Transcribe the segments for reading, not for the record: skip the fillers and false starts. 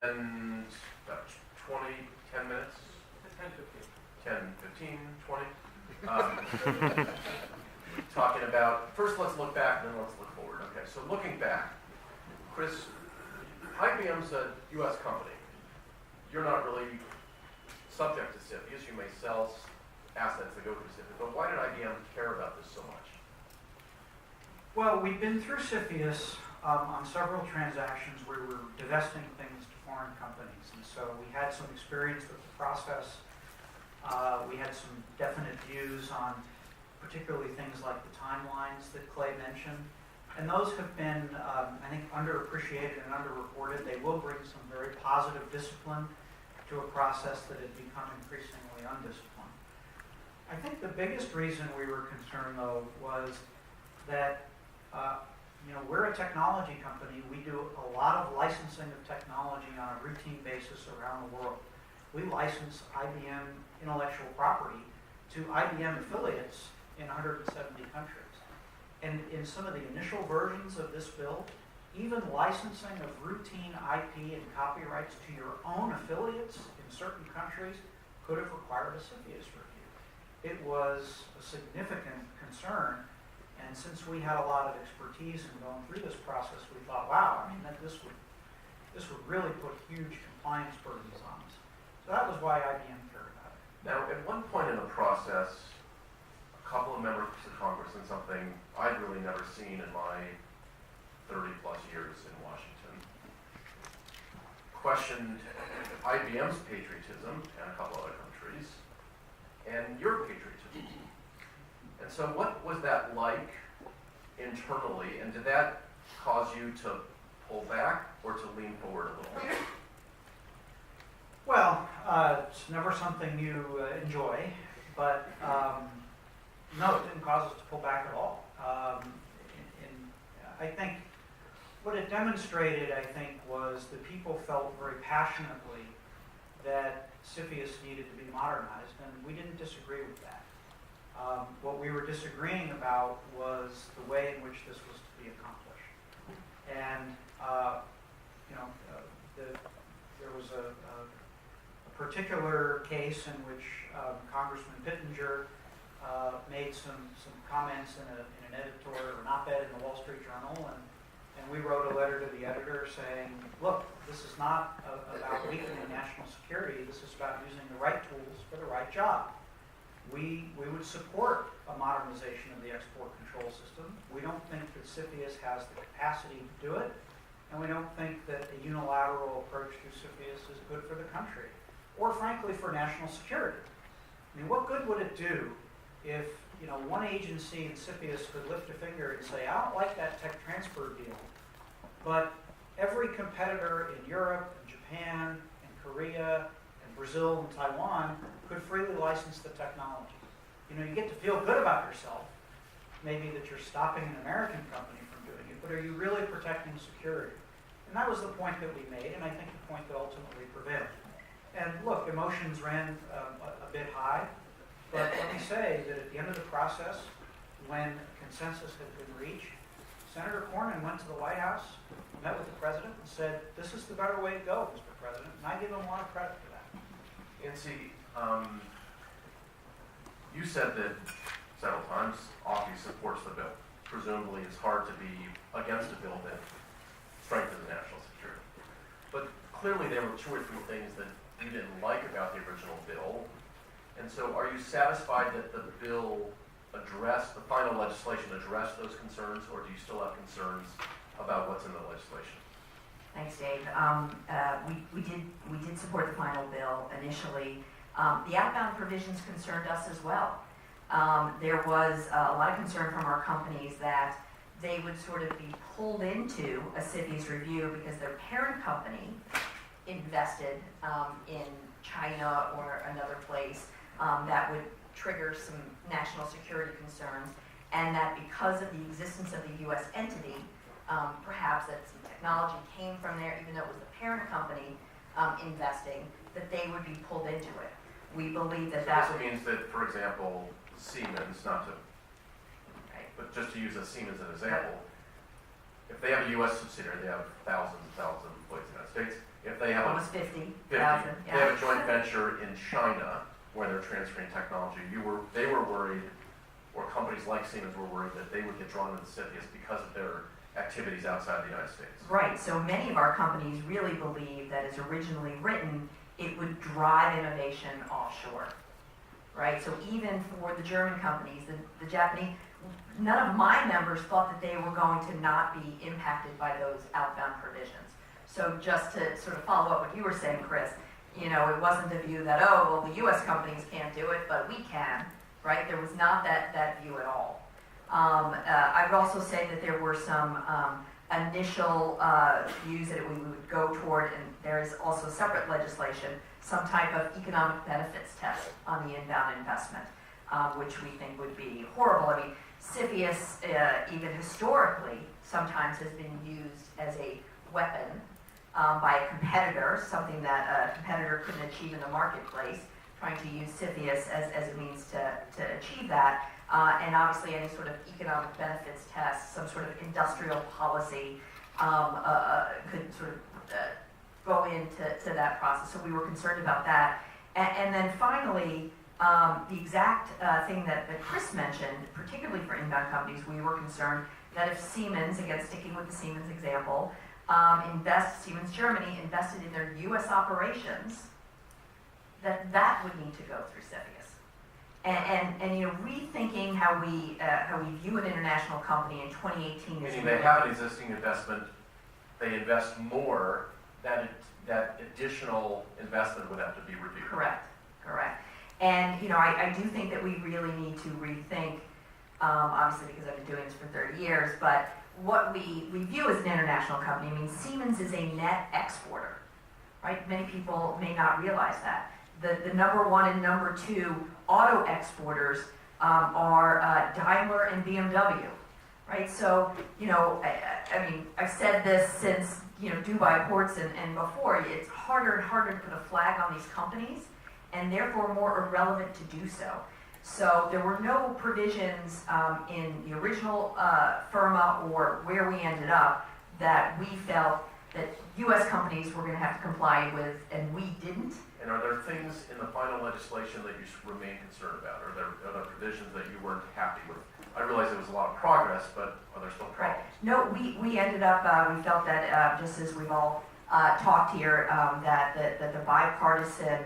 And about 10 minutes? 10, 15, 20. Talking about, first let's look back and then let's look forward. Okay, so looking back, Chris, IBM's a US company. You're not really subject to CFIUS. You may sell assets that go through CFIUS, but why did IBM care about this so much? Well, we've been through CFIUS on several transactions where we were divesting things to foreign companies, and so we had some experience with the process. We had some definite views on particularly things like the timelines that Clay mentioned, and those have been, I think, underappreciated and underreported. They will bring some very positive discipline to a process that had become increasingly undisciplined. I think the biggest reason we were concerned, though, was that we're a technology company. We do a lot of licensing of technology on a routine basis around the world. We license IBM intellectual property to IBM affiliates in 170 countries. And in some of the initial versions of this bill, even licensing of routine IP and copyrights to your own affiliates in certain countries could have required a CFIUS review. It was a significant concern. And since we had a lot of expertise in going through this process, we thought, wow, that this would really put huge compliance burdens on us. So that was why IBM cared about it. Now, at one point in the process, a couple of members of Congress, and something I'd really never seen in my 30 plus years in Washington, questioned IBM's patriotism and a couple other countries, and your patriotism. And so what was that like internally, and did that cause you to pull back or to lean forward a little bit? Well, it's never something you enjoy, but no, it didn't cause us to pull back at all. I think what it demonstrated, was that people felt very passionately that CFIUS needed to be modernized, and we didn't disagree with that. What we were disagreeing about was the way in which this was to be accomplished. And, there was a particular case in which Congressman Pittenger made some comments in an editorial or an op-ed in the Wall Street Journal, and we wrote a letter to the editor saying, look, this is not about weakening national security, this is about using the right tools for the right job. We would support a modernization of the export control system. We don't think that CFIUS has the capacity to do it, and we don't think that a unilateral approach to CFIUS is good for the country, or frankly for national security. What good would it do if one agency in CFIUS could lift a finger and say, I don't like that tech transfer deal, but every competitor in Europe, and Japan, and Korea, and Brazil, and Taiwan could freely license the technology. You get to feel good about yourself, maybe that you're stopping an American company from doing it, but are you really protecting security? And that was the point that we made, and I think the point that ultimately prevailed. And look, emotions ran a bit high, but let me say that at the end of the process, when consensus had been reached, Senator Cornyn went to the White House, met with the president, and said, this is the better way to go, Mr. President, and I give him a lot of credit for that. Nancy, you said that several times Office supports the bill. Presumably it's hard to be against a bill that strengthens national security. But clearly there were 2 or 3 things that you didn't like about the original bill. And so are you satisfied that the bill addressed, the final legislation addressed those concerns, or do you still have concerns about what's in the legislation? Thanks, Dave. We did support the final bill initially. The outbound provisions concerned us as well. There was a lot of concern from our companies that they would sort of be pulled into a CFIUS review because their parent company invested in China or another place that would trigger some national security concerns, and that because of the existence of the U.S. entity, perhaps that some technology came from there, even though it was the parent company investing, that they would be pulled into it. We believe that that also means that, for example, Siemens, but just to use Siemens as an example, if they have a U.S. subsidiary, they have thousands and thousands of employees in the United States, if they have a Almost 50,000, 50, yeah. they have a joint venture in China where they're transferring technology, they were worried, or companies like Siemens were worried that they would get drawn into CFIUS because of their activities outside the United States. Right, so many of our companies really believe that as originally written, it would drive innovation offshore, right? So even for the German companies, the Japanese, none of my members thought that they were going to not be impacted by those outbound provisions. So just to sort of follow up what you were saying, Chris, you know, it wasn't the view that, oh, well, the US companies can't do it, but we can, right? There was not that view at all. I would also say that there were some initial views that we would go toward, and there is also separate legislation, some type of economic benefits test on the inbound investment, which we think would be horrible. I mean, CFIUS, even historically, sometimes has been used as a weapon by a competitor, something that a competitor couldn't achieve in the marketplace, trying to use CFIUS as a means to achieve that. And obviously any sort of economic benefits test, some sort of industrial policy could sort of go into that process. So we were concerned about that. And then finally, the exact thing that Chris mentioned, particularly for inbound companies, we were concerned that if Siemens, again sticking with the Siemens example, Siemens Germany invested in their US operations, that would need to go through CFIUS. And you know, rethinking how we view an international company in 2018 is Meaning they have an existing investment, they invest more, that additional investment would have to be reviewed. Correct. And you know, I do think that we really need to rethink, obviously because I've been doing this for 30 years, but what we view as an international company. I mean, Siemens is a net exporter, right? Many people may not realize that. The number one and number two auto exporters are Daimler and BMW, right? So, you know, I mean, I've said this since, you know, Dubai ports and before, it's harder and harder to put a flag on these companies, and therefore more irrelevant to do so. So there were no provisions in the original FIRMA or where we ended up that we felt that U.S. companies were going to have to comply with, and we didn't. And are there things in the final legislation that you remain concerned about? Are there provisions that you weren't happy with? I realize there was a lot of progress, but are there still problems? Right. No, we ended up, we felt that just as we've all talked here, that the bipartisan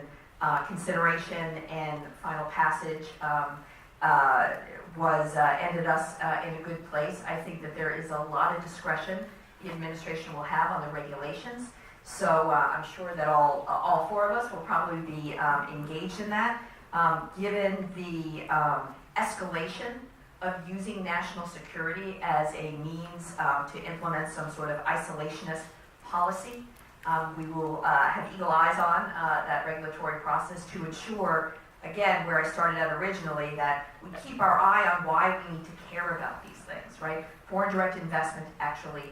consideration and final passage ended us in a good place. I think that there is a lot of discretion the administration will have on the regulations. So I'm sure that all four of us will probably be engaged in that. Given the escalation of using national security as a means to implement some sort of isolationist policy, we will have eagle eyes on that regulatory process to ensure, again, where I started out originally, that we keep our eye on why we need to care about these things, right? Foreign direct investment actually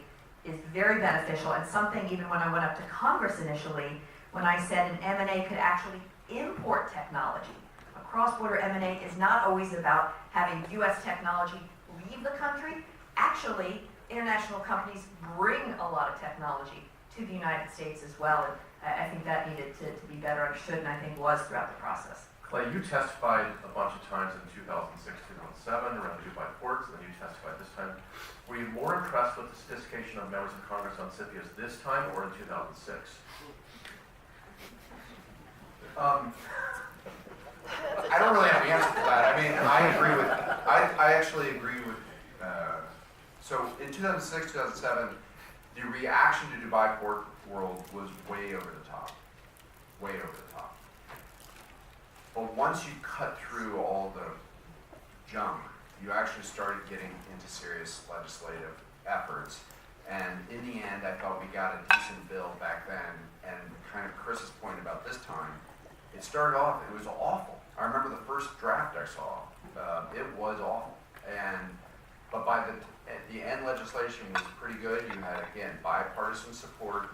is very beneficial, and something even when I went up to Congress initially, when I said an M&A could actually import technology. A cross-border M&A is not always about having U.S. technology leave the country. Actually, international companies bring a lot of technology to the United States as well, and I think that needed to be better understood, and I think was throughout the process. Clay, you testified a bunch of times in 2006, 2007 around Dubai ports, and then you testified this time. Were you more impressed with the sophistication of members of Congress on CFIUS this time or in 2006? I don't really have an answer for that. I mean, I actually agree with, so in 2006, 2007, the reaction to Dubai Port World was way over the top. Way over the top. But once you cut through all the junk, you actually started getting into serious legislative efforts. And in the end, I thought we got a decent bill back then. And kind of Chris's point about this time, it started off, it was awful. I remember the first draft I saw, it was awful. But by the end legislation was pretty good. You had, again, bipartisan support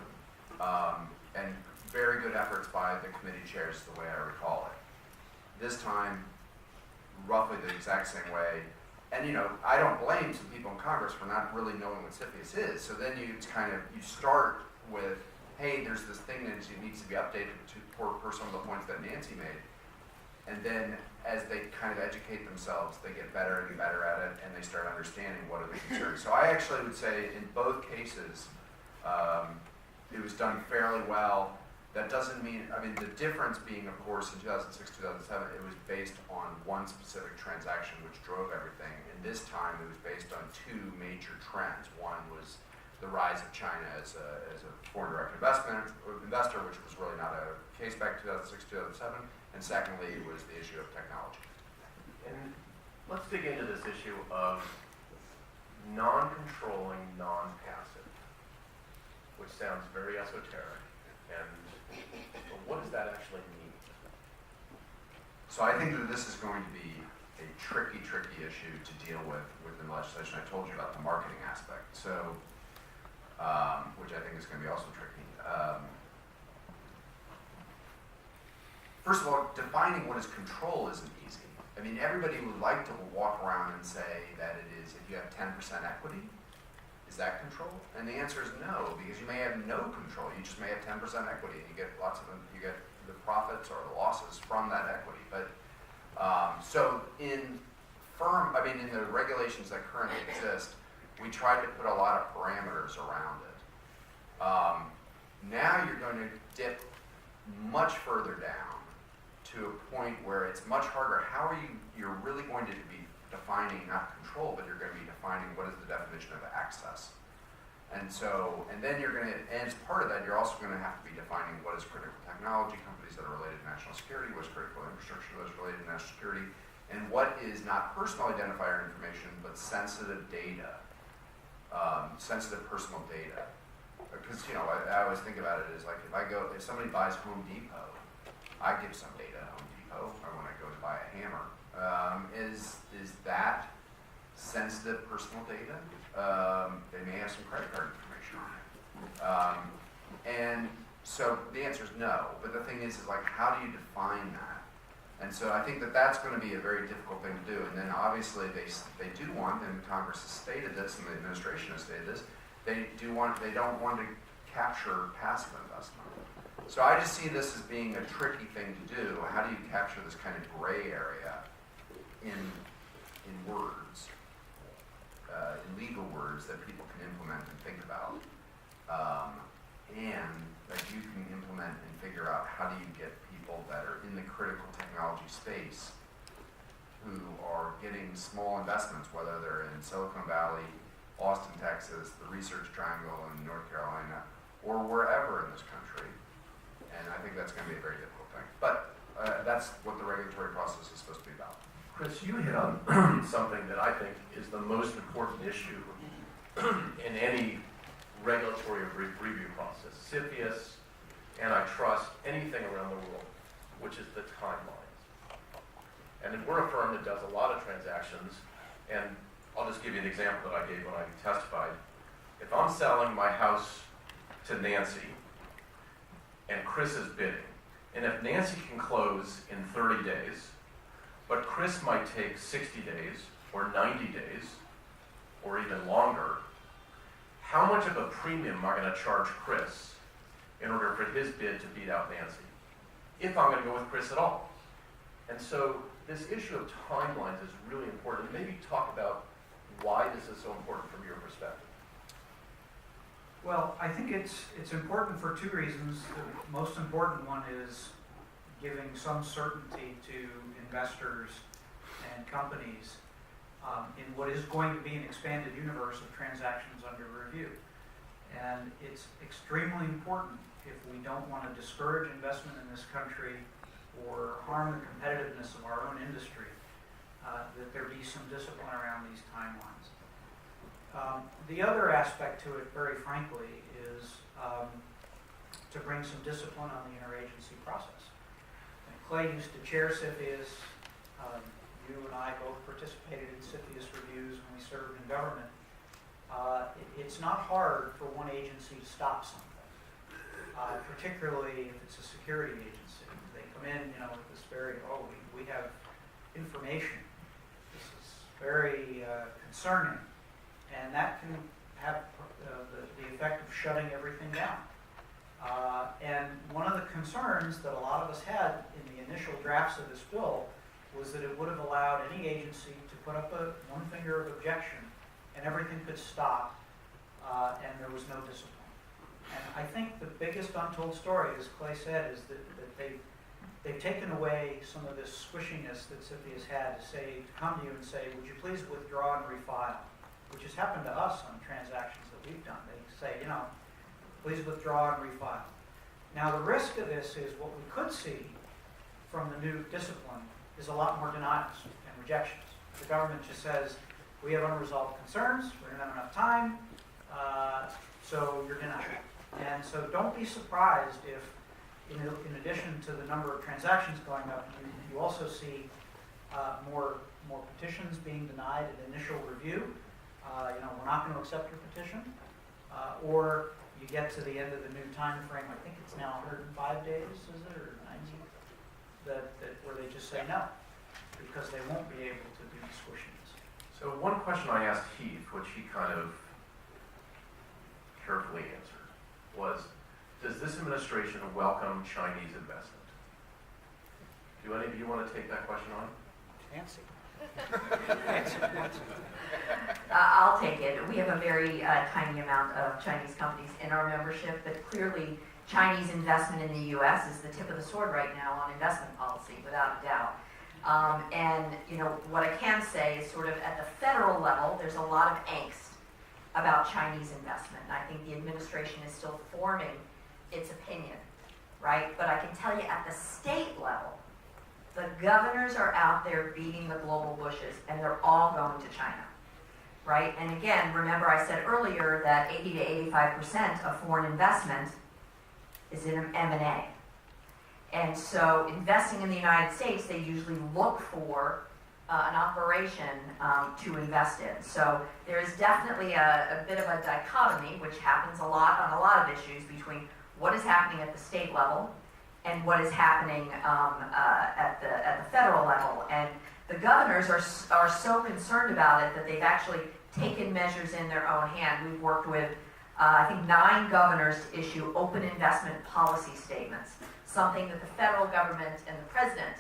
and very good efforts by the committee chairs, the way I recall it. This time, roughly the exact same way. And you know, I don't blame some people in Congress for not really knowing what CFIUS is. So then you start with hey, there's this thing that needs to be updated per some of the points that Nancy made. And then as they kind of educate themselves, they get better and better at it, and they start understanding what are the concerns. So I actually would say in both cases, it was done fairly well. That doesn't mean, I mean, the difference being, of course, in 2006, 2007, it was based on one specific transaction which drove everything. And this time it was based on two major trends. One was the rise of China as a foreign direct investor, which was really not a case back in 2006, 2007. And secondly, it was the issue of technology. And let's dig into this issue of non-controlling, non-passive, which sounds very esoteric. And what does that actually mean? So I think that this is going to be a tricky issue to deal with within the legislation. I told you about the marketing aspect, so which I think is going to be also tricky. First of all, defining what is control isn't easy. I mean, everybody would like to walk around and say that it is, if you have 10% equity, is that control? And the answer is no, because you may have no control. You just may have 10% equity, and you get lots of them. You get the profits or the losses from that equity. But so in the regulations that currently exist, we tried to put a lot of parameters around it. Now you're going to dip much further down to a point where it's much harder. How are you're really going to be defining not control, but you're going to be defining what is the definition of access. And then you're going to, and as part of that, you're also going to have to be defining what is critical technology companies that are related to national security, what's critical infrastructure that is related to national security, and what is not personal identifier information, but sensitive data, sensitive personal data. Because, I always think about it as like, if somebody buys Home Depot, I give some data to Home Depot, or when I go to buy a hammer. Is that sensitive personal data? They may have some credit card information on it. And so the answer is no. But the thing is like, how do you define that? And so I think that that's going to be a very difficult thing to do. And then obviously they do want, and Congress has stated this, and the administration has stated this, they don't want to capture passive investment. So I just see this as being a tricky thing to do. How do you capture this kind of gray area in words, in legal words that people can implement and think about, and that you can implement and figure out how do you get people that are in the critical technology space who are getting small investments, whether they're in Silicon Valley, Austin, Texas, the Research Triangle in North Carolina, or wherever in this country. And I think that's going to be a very difficult thing. But that's what the regulatory process is supposed to be about. Chris, you hit on something that I think is the most important issue in any regulatory review process. CFIUS, antitrust, anything around the world, which is the timelines. And we're a firm that does a lot of transactions, and I'll just give you an example that I gave when I testified. If I'm selling my house to Nancy, and Chris is bidding, and if Nancy can close in 30 days, but Chris might take 60 days, or 90 days, or even longer, how much of a premium am I going to charge Chris in order for his bid to beat out Nancy, if I'm going to go with Chris at all? And so this issue of timelines is really important. Maybe talk about why this is so important from your perspective. Well, I think it's important for two reasons. The most important one is giving some certainty to investors and companies in what is going to be an expanded universe of transactions under review. And it's extremely important, if we don't want to discourage investment in this country or harm the competitiveness of our own industry, that there be some discipline around these timelines. The other aspect to it, very frankly, is to bring some discipline on the interagency process. And Clay used to chair CFIUS. You and I both participated in CFIUS reviews when we served in government. It's not hard for one agency to stop something, particularly if it's a security agency. They come in, with this very, we have information. This is very concerning. And that can have the effect of shutting everything down. And one of the concerns that a lot of us had in the initial drafts of this bill was that it would have allowed any agency to put up one finger of objection and everything could stop, and there was no discipline. And I think the biggest untold story, as Clay said, is that they've taken away some of this squishiness that CFIUS had to come to you and say, would you please withdraw and refile, which has happened to us on transactions that we've done. They say, please withdraw and refile. Now the risk of this is what we could see from the new discipline is a lot more denials and rejections. The government just says, we have unresolved concerns, we don't have enough time, so you're denied. And so don't be surprised if, in addition to the number of transactions going up, you also see more petitions being denied at initial review. We're not going to accept your petition. Or you get to the end of the new time frame, I think it's now 105 days, is it, or 90, where they just say no, because they won't be able to do the squishiness. So one question I asked Heath, which he kind of carefully answered, was, does this administration welcome Chinese investment? Do any of you want to take that question on? Fancy. I'll take it. We have a very tiny amount of Chinese companies in our membership, but clearly Chinese investment in the U.S. is the tip of the sword right now on investment policy, without a doubt. What I can say is sort of at the federal level, there's a lot of angst about Chinese investment. And I think the administration is still forming its opinion, right? But I can tell you at the state level, the governors are out there beating the global bushes, and they're all going to China, right? And again, remember I said earlier that 80 to 85% of foreign investment is in M&A. And so investing in the United States, they usually look for an operation to invest in. So there is definitely a bit of a dichotomy, which happens a lot on a lot of issues, between what is happening at the state level and what is happening at the federal level. And the governors are so concerned about it that they've actually taken measures in their own hand. We've worked with, I think, 9 governors to issue open investment policy statements, something that the federal government and the president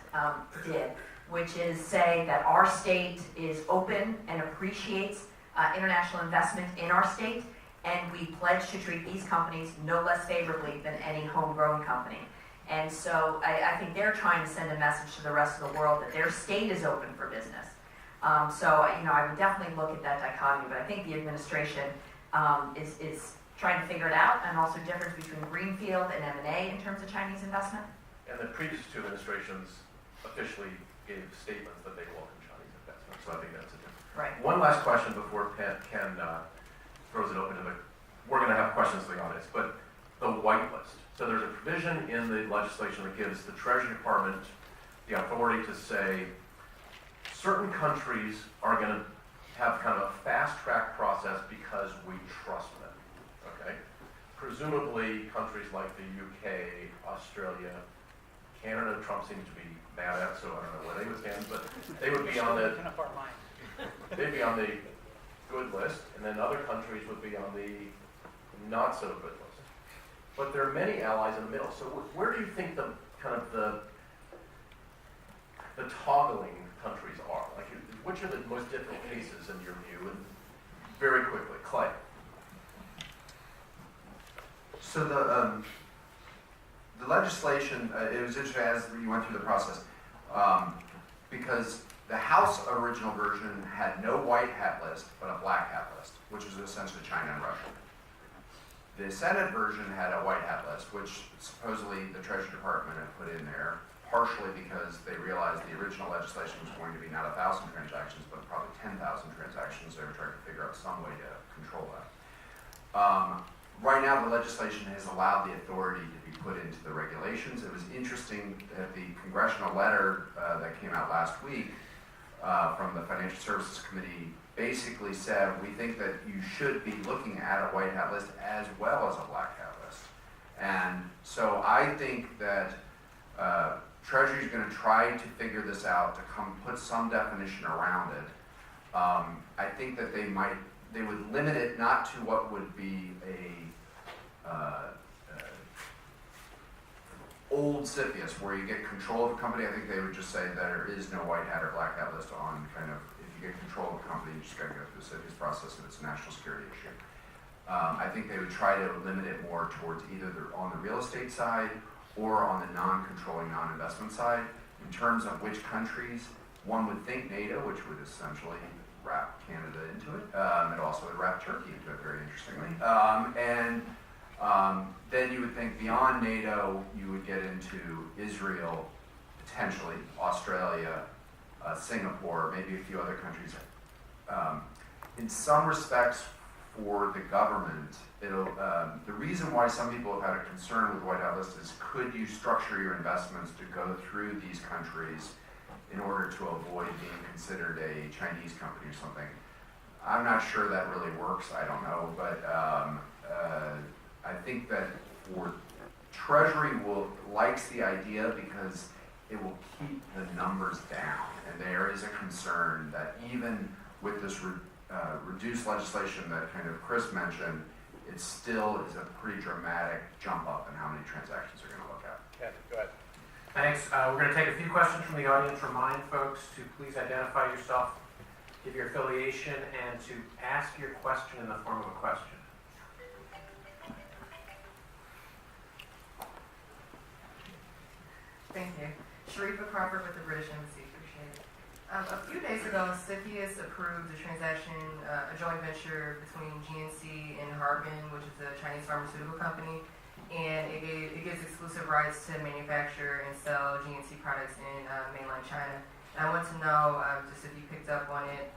did, which is say that our state is open and appreciates international investment in our state, and we pledge to treat these companies no less favorably than any homegrown company. And so I think they're trying to send a message to the rest of the world that their state is open for business. I would definitely look at that dichotomy, but I think the administration is trying to figure it out, and also difference between greenfield and M&A in terms of Chinese investment. And the previous 2 administrations officially gave statements that they welcome Chinese investment, so I think that's a difference. Right. One last question before Ken throws it open to we're going to have questions to the audience, but the whitelist. So there's a provision in the legislation that gives the Treasury Department the authority to say certain countries are going to have kind of a fast-track process because we trust them, okay? Presumably countries like the UK, Australia, Canada, Trump seems to be mad at, so I don't know where they would stand, but they would be on the, they'd be on the good list, and then other countries would be on the not so good list. But there are many allies in the middle. So where do you think the toggling countries are? Like, which are the most difficult cases in your view? And very quickly, Clay. So the legislation, it was interesting as you went through the process, because the House original version had no white hat list, but a black hat list, which was essentially China and Russia. The Senate version had a white hat list, which supposedly the Treasury Department had put in there, partially because they realized the original legislation was going to be not 1,000 transactions, but probably 10,000 transactions. They were trying to figure out some way to control that. Right now, the legislation has allowed the authority to be put into the regulations. It was interesting that the congressional letter that came out last week from the Financial Services Committee basically said, we think that you should be looking at a white hat list as well as a black hat list. And so I think that Treasury is going to try to figure this out, to put some definition around it. I think that they would limit it not to what would be a old CFIUS, where you get control of a company, I think they would just say that there is no white hat or black hat list on kind of, if you get control of a company, you just gotta go through the CFIUS process and it's a national security issue. I think they would try to limit it more towards either on the real estate side or on the non-controlling, non-investment side. In terms of which countries, one would think NATO, which would essentially wrap Canada into it. It also would wrap Turkey into it, very interestingly. Then you would think beyond NATO, you would get into Israel, potentially, Australia, Singapore, maybe a few other countries. In some respects, for the government, the reason why some people have had a concern with the White Hat list is, could you structure your investments to go through these countries in order to avoid being considered a Chinese company or something? I'm not sure that really works, I don't know, but I think that for Treasury likes the idea because it will keep the numbers down, and there is a concern that even with this reduced legislation that kind of Chris mentioned, it still is a pretty dramatic jump up in how many transactions they're going to look at. Kevin, go ahead. Thanks. We're going to take a few questions from the audience. Remind folks to please identify yourself, give your affiliation, and to ask your question in the form of a question. Thank you. Sharifa Crawford with the British Embassy. Appreciate it. A few days ago, CFIUS approved a transaction, a joint venture between GNC and Harbin, which is a Chinese pharmaceutical company, and it gives exclusive rights to manufacture and sell GNC products in mainland China. And I want to know, just if you picked up on it,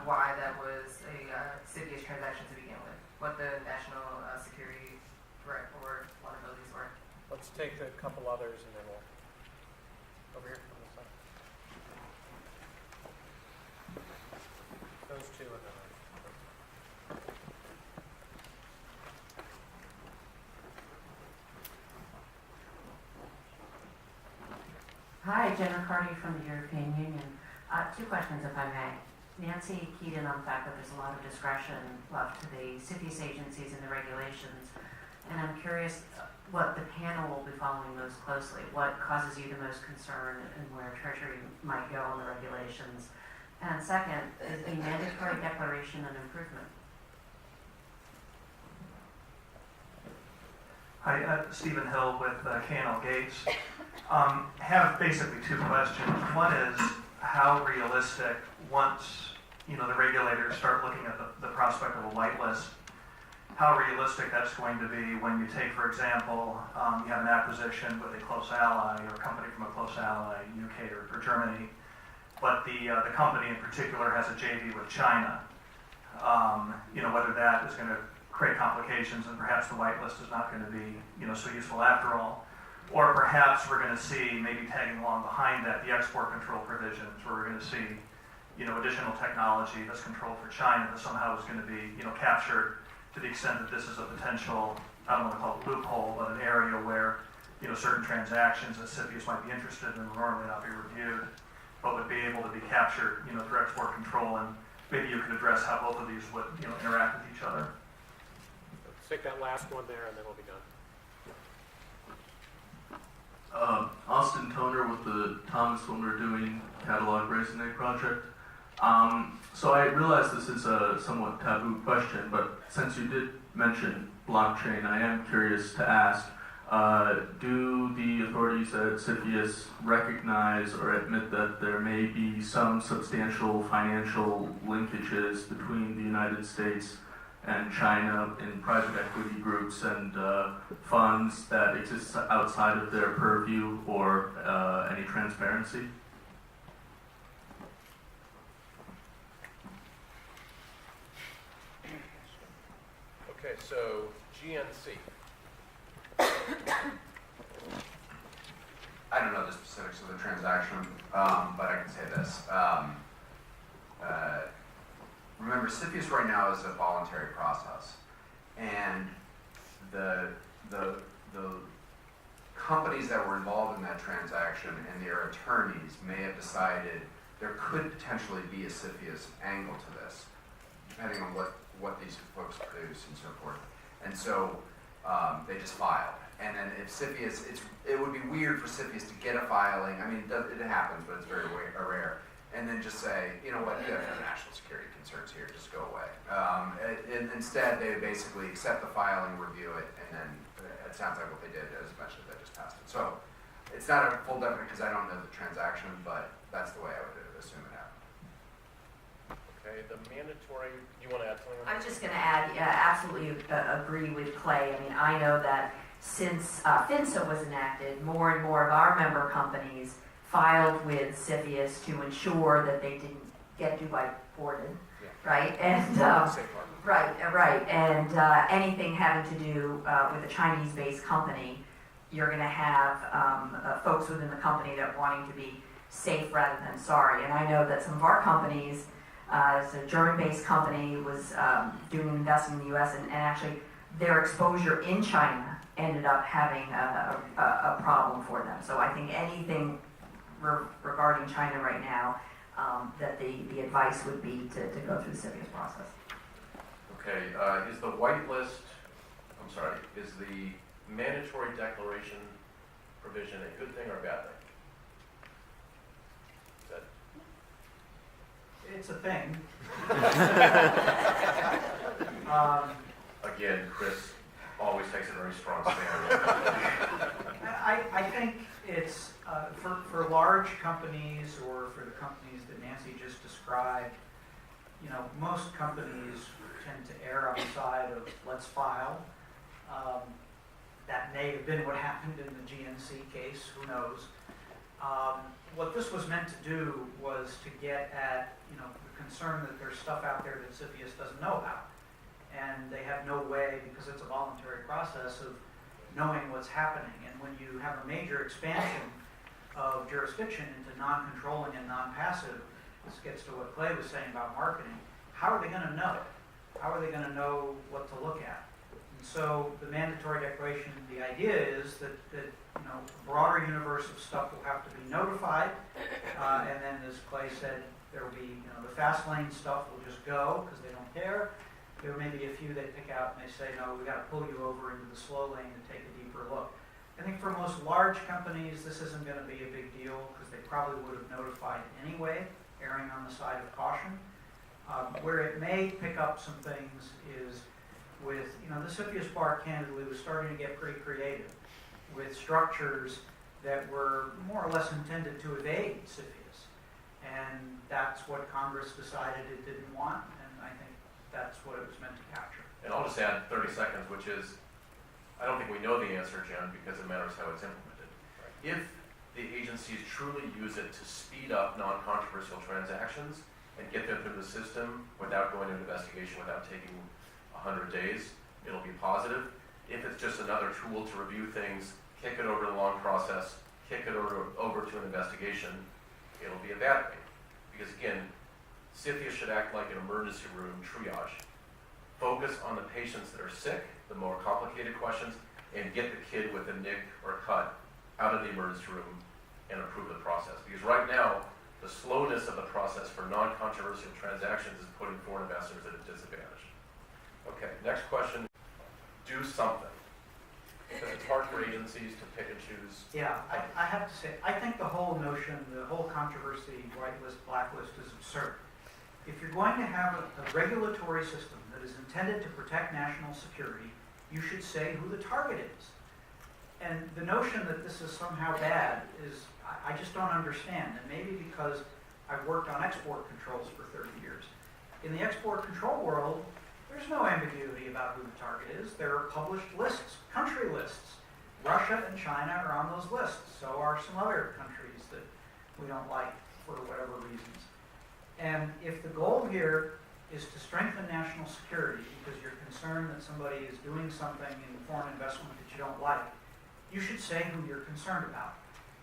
why that was a CFIUS transaction to begin with, what the national security threat or vulnerabilities were. Let's take a couple others and then we'll over here on this side. Those two and then Hi, Jen Riccardi from the European Union. Two questions, if I may. Nancy keyed in on the fact that there's a lot of discretion left to the CFIUS agencies and the regulations, and I'm curious what the panel will be following most closely. What causes you the most concern and where Treasury might go on the regulations? And second, is a mandatory declaration an improvement? Hi, Stephen Hill with K&L Gates. Have basically two questions. One is, how realistic, once the regulators start looking at the prospect of a whitelist, how realistic that's going to be when you take, for example, you have an acquisition with a close ally or a company from a close ally, UK or Germany, but the company in particular has a JV with China. Whether that is going to create complications and perhaps the whitelist is not going to be so useful after all. Or perhaps we're going to see, maybe tagging along behind that, the export control provisions, where we're going to see additional technology that's controlled for China that somehow is going to be captured, to the extent that this is a potential, I don't want to call it loophole, but an area where certain transactions that CFIUS might be interested in will normally not be reviewed, but would be able to be captured through export control. And maybe you could address how both of these would interact with each other. let's take that last one there and then we'll be done. Austin Toner with the Thomas Wilmer Doing Catalog Raisin Egg Project. So I realize this is a somewhat taboo question, but since you did mention blockchain, I am curious to ask, do the authorities at CFIUS recognize or admit that there may be some substantial financial linkages between the United States and China in private equity groups and funds that exist outside of their purview or any transparency? Okay, so GNC. I don't know the specifics of the transaction, but I can say this. Remember, CFIUS right now is a voluntary process, and the companies that were involved in that transaction and their attorneys may have decided there could potentially be a CFIUS angle to this, depending on what these folks produce and so forth. And so they just filed. and then if CFIUS, it would be weird for CFIUS to get a filing. I mean, it happens, but it's very rare. And then just say, you know what, you have no national security concerns here, just go away. And instead, they basically accept the filing, review it, and then it sounds like what they did is eventually they just passed it. So it's not a full definite because I don't know the transaction, but that's the way I would assume it happened. Okay, the mandatory, you want to add something? I'm just going to add, absolutely agree with Clay. I mean, I know that since FINSA was enacted, more and more of our member companies filed with CFIUS to ensure that they didn't get Dubai ported, right? And right. And anything having to do with a Chinese-based company, you're going to have folks within the company that are wanting to be safe rather than sorry. And I know that some of our companies, as a German-based company, was doing investing in the U.S. and actually their exposure in China ended up having a problem for them. So I think anything regarding China right now, that the advice would be to go through the CFIUS process. Okay, is the mandatory declaration provision a good thing or a bad thing? It's a thing. Again, Chris always takes a very strong stand. I think it's, for large companies or for the companies that Nancy just described, you know, most companies tend to err on the side of let's file. That may have been what happened in the GNC case, who knows. What this was meant to do was to get at, you know, the concern that there's stuff out there that CFIUS doesn't know about. And they have no way, because it's a voluntary process, of knowing what's happening. And when you have a major expansion of jurisdiction into non-controlling and non-passive, this gets to what Clay was saying about marketing, how are they going to know? How are they going to know what to look at? And so the mandatory declaration, the idea is that you know, a broader universe of stuff will have to be notified, and then as Clay said, there will be, you know, the fast lane stuff will just go because they don't care. There may be a few they pick out and they say, no, we've got to pull you over into the slow lane to take a deeper look. I think for most large companies, this isn't going to be a big deal because they probably would have notified anyway, erring on the side of caution. Where it may pick up some things is with, you know, the CFIUS bar candidly was starting to get pretty creative with structures that were more or less intended to evade CFIUS. And that's what Congress decided it didn't want, and I think that's what it was meant to capture. And I'll just add 30 seconds, which is, I don't think we know the answer, Jen, because it matters how it's implemented. If the agencies truly use it to speed up non-controversial transactions and get them through the system without going to an investigation, without taking 100 days, it'll be positive. If it's just another tool to review things, kick it over the long process, kick it over to an investigation, it'll be a bad thing. Because again, CFIUS should act like an emergency room triage. Focus on the patients that are sick, the more complicated questions, and get the kid with a nick or cut out of the emergency room and approve the process. Because right now, the slowness of the process for non-controversial transactions is putting foreign investors at a disadvantage. Okay, next question. Do something. Because it's hard for agencies to pick and choose. Yeah, I have to say, I think the whole notion, the whole controversy, whitelist, blacklist, is absurd. If you're going to have a regulatory system that is intended to protect national security, you should say who the target is. And the notion that this is somehow bad is, I just don't understand. And maybe because I've worked on export controls for 30 years. In the export control world, there's no ambiguity about who the target is. There are published lists, country lists. Russia and China are on those lists. So are some other countries that we don't like for whatever reasons. And if the goal here is to strengthen national security because you're concerned that somebody is doing something in foreign investment that you don't like, you should say who you're concerned about.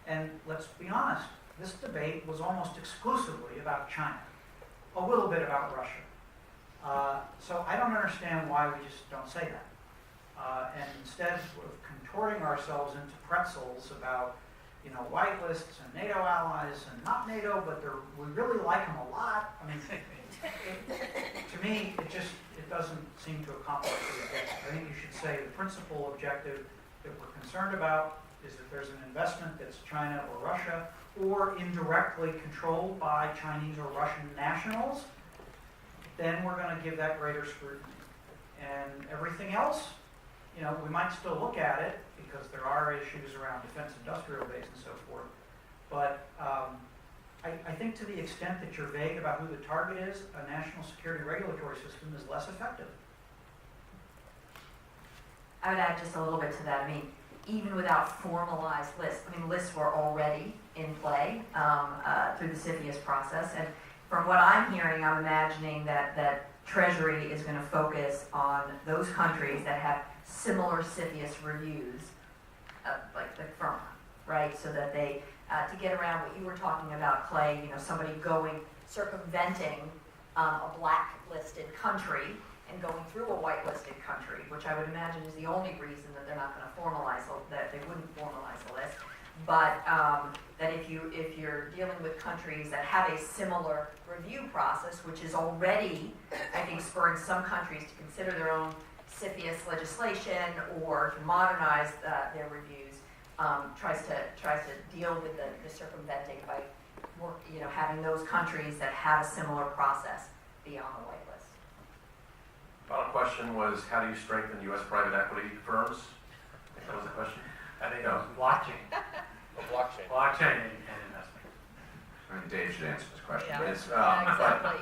And let's be honest, this debate was almost exclusively about China, a little bit about Russia. So I don't understand why we just don't say that. And instead of contorting ourselves into pretzels about, you know, whitelists and NATO allies and not NATO, but we really like them a lot. I mean, to me, it doesn't seem to accomplish the objective. I think you should say the principal objective that we're concerned about is that there's an investment that's China or Russia, or indirectly controlled by Chinese or Russian nationals, then we're going to give that greater scrutiny. And everything else, you know, we might still look at it because there are issues around defense industrial base and so forth. But I think to the extent that you're vague about who the target is, a national security regulatory system is less effective. I would add just a little bit to that. I mean, even without formalized lists, I mean, lists were already in play through the CFIUS process. And from what I'm hearing, I'm imagining that Treasury is going to focus on those countries that have similar CFIUS reviews, like FIRMA, right? So that they, to get around what you were talking about, Clay, you know, somebody circumventing a blacklisted country and going through a whitelisted country, which I would imagine is the only reason that they're not going to formalize, that they wouldn't formalize the list. But that if you're dealing with countries that have a similar review process, which is already, I think, spurring some countries to consider their own CFIUS legislation or to modernize their reviews, tries to deal with the circumventing by having those countries that have a similar process be on the whitelist. Final question was, how do you strengthen U.S. private equity firms? I think that was the question. I think it was blockchain. Blockchain. Blockchain and investment. I mean, Dave should answer this question. Yeah. Exactly.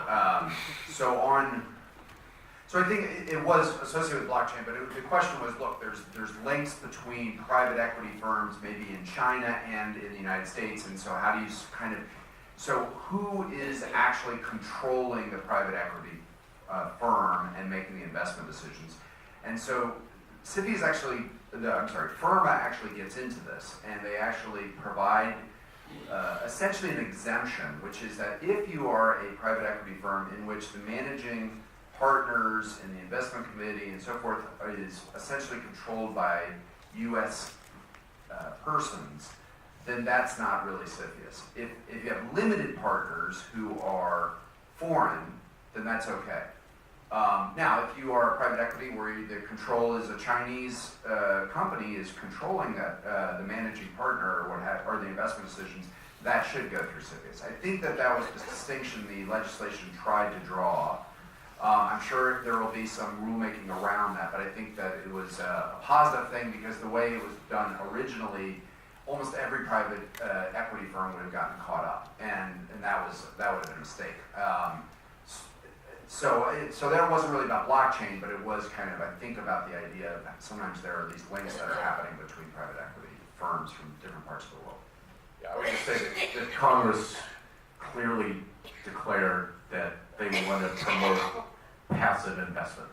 So I think it was associated with blockchain, but the question was, look, there's links between private equity firms, maybe in China and in the United States, and so how do you so who is actually controlling the private equity firm and making the investment decisions? And so CFIUS FIRMA actually gets into this, and they actually provide essentially an exemption, which is that if you are a private equity firm in which the managing partners and the investment committee and so forth is essentially controlled by U.S. Persons, then that's not really CFIUS. If you have limited partners who are foreign, then that's okay. Now, if you are a private equity where the control is a Chinese company is controlling that, the managing partner or the investment decisions, that should go through CFIUS. I think that was the distinction the legislation tried to draw. I'm sure there will be some rulemaking around that, but I think that it was a positive thing because the way it was done originally, almost every private equity firm would have gotten caught up, and that would have been a mistake. So that wasn't really about blockchain, but it was kind of, I think, about the idea that sometimes there are these links that are happening between private equity firms from different parts of the world. Yeah, I would just say that Congress clearly declared that they want to promote passive investment.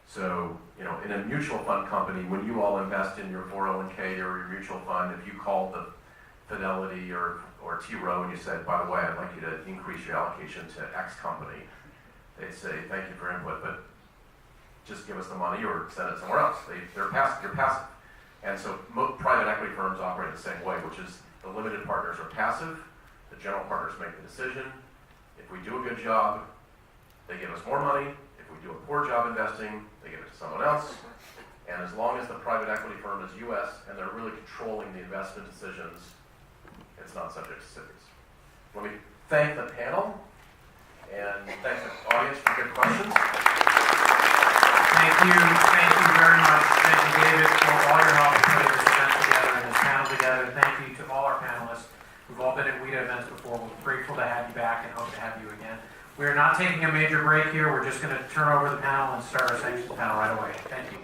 So, you know, in a mutual fund company, when you all invest in your 401k or your mutual fund, if you called the Fidelity or T. Rowe and you said, by the way, I'd like you to increase your allocation to X company, they'd say, thank you for input, but just give us the money or send it somewhere else. You're passive. And so private equity firms operate the same way, which is the limited partners are passive, the general partners make the decision. If we do a good job, they give us more money. If we do a poor job investing, they give it to someone else. And as long as the private equity firm is U.S. and they're really controlling the investment decisions, it's not subject to CFIUS. Let me thank the panel and thank the audience for good questions. Thank you very much. Thank you, David, for all your help in putting this event together and this panel together. Thank you to all our panelists. We've all been at WITA events before. We're grateful to have you back and hope to have you again. We are not taking a major break here. We're just going to turn over the panel and start our sanctions panel right away. Thank you.